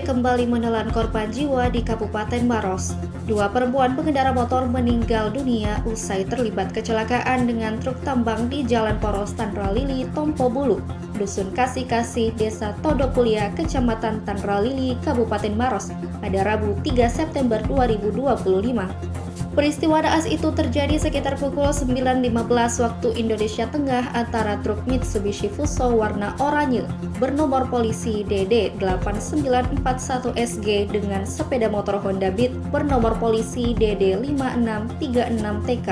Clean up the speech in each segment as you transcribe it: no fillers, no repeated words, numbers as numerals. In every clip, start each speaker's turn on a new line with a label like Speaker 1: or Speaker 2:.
Speaker 1: TKP kembali menelan korban jiwa di Kabupaten Maros. Dua perempuan pengendara motor meninggal dunia usai terlibat kecelakaan dengan truk tambang di Jalan Poros Tandralili, Tompo Bulu, Dusun Kasih-Kasih, Desa Todokulia, Kecamatan Tandralili, Kabupaten Maros, pada Rabu 3 September 2025. Peristiwa naas itu terjadi sekitar pukul 9.15 waktu Indonesia Tengah antara truk Mitsubishi Fuso warna oranye bernomor polisi DD 8941SG dengan sepeda motor Honda Beat bernomor polisi DD 5636TK.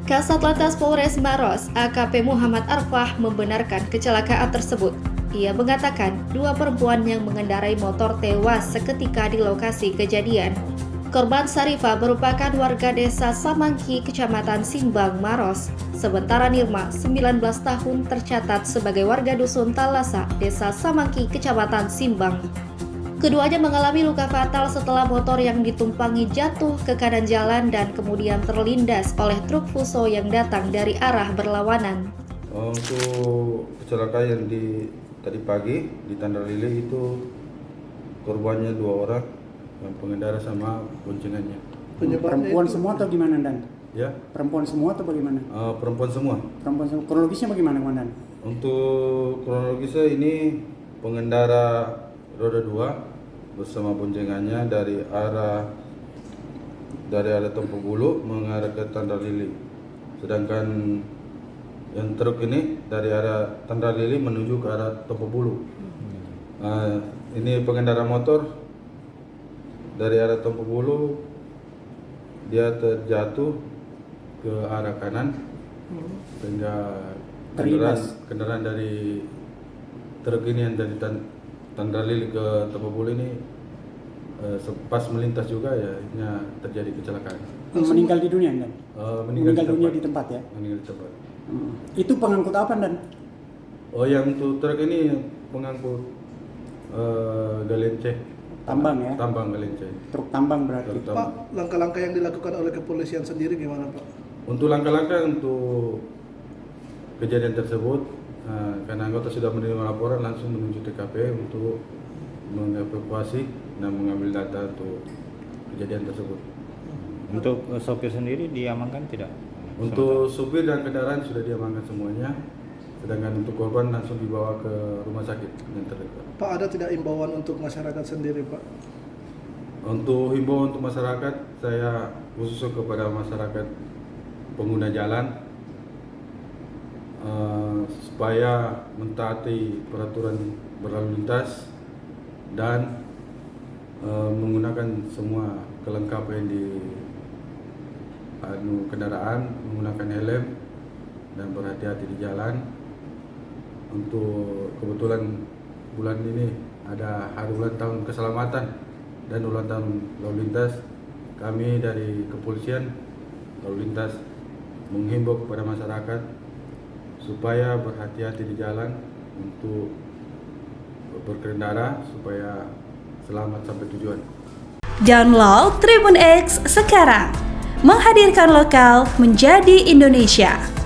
Speaker 1: Kasat Lantas Polres Maros, AKP Muhammad Arfah membenarkan kecelakaan tersebut. Ia mengatakan dua perempuan yang mengendarai motor tewas seketika di lokasi kejadian. Korban Sarifah merupakan warga desa Samangki, Kecamatan Simbang, Maros. Sementara Nirma, 19 tahun, tercatat sebagai warga Dusun Talasa, Desa Samangki, Kecamatan Simbang. Keduanya mengalami luka fatal setelah motor yang ditumpangi jatuh ke kanan jalan dan kemudian terlindas oleh truk Fuso yang datang dari arah berlawanan.
Speaker 2: Untuk kecelakaan yang tadi pagi di Tandralili itu korbannya 2 orang. Yang pengendara sama boncengannya.
Speaker 3: Perempuan semua atau gimana, Dan?
Speaker 2: Ya.
Speaker 3: Perempuan semua atau bagaimana?
Speaker 2: Perempuan semua.
Speaker 3: Perempuan semua. Kronologisnya bagaimana, Komandan?
Speaker 2: Untuk kronologisnya ini pengendara roda 2 bersama boncengannya dari arah Tompo Bulu mengarah ke Tandralili. Sedangkan yang truk ini dari arah Tandralili menuju ke arah Tompo Bulu. Ini pengendara motor dari arah Tompo Bulu, dia terjatuh ke arah kanan sehingga kendaraan dari truk ini yang dari Tandralili ke Tompo Bulu ini pas melintas juga ya terjadi kecelakaan.
Speaker 3: Meninggal di dunia, Dan? Meninggal dunia di tempat ya?
Speaker 2: Meninggal di tempat.
Speaker 3: Itu pengangkut apa, Dan?
Speaker 2: Oh, yang untuk truk ini pengangkut galinceh.
Speaker 3: Tambang ya?
Speaker 2: Tambang galinceh.
Speaker 3: Truk tambang berarti.
Speaker 4: Pak, langkah-langkah yang dilakukan oleh kepolisian sendiri gimana, Pak?
Speaker 2: Untuk langkah-langkah untuk kejadian tersebut, karena anggota sudah menerima laporan langsung menuju TKP untuk mengevakuasi dan mengambil data untuk kejadian tersebut.
Speaker 5: Untuk sopir sendiri diamankan tidak?
Speaker 2: Untuk supir dan kendaraan sudah diamankan semuanya. Sedangkan untuk korban langsung dibawa ke rumah sakit yang terdekat.
Speaker 4: Pak, ada tidak imbauan untuk masyarakat sendiri, Pak?
Speaker 2: Untuk himbauan untuk masyarakat, saya khusus kepada masyarakat pengguna jalan supaya mentaati peraturan berlalu lintas dan menggunakan semua kelengkapan di kendaraan, menggunakan helm dan berhati-hati di jalan. Untuk kebetulan bulan ini ada hari ulang tahun keselamatan dan ulang tahun lalu lintas, kami dari kepolisian lalu lintas menghimbau kepada masyarakat supaya berhati-hati di jalan untuk berkendara supaya selamat sampai tujuan.
Speaker 6: Download Tribun X sekarang, menghadirkan lokal menjadi Indonesia.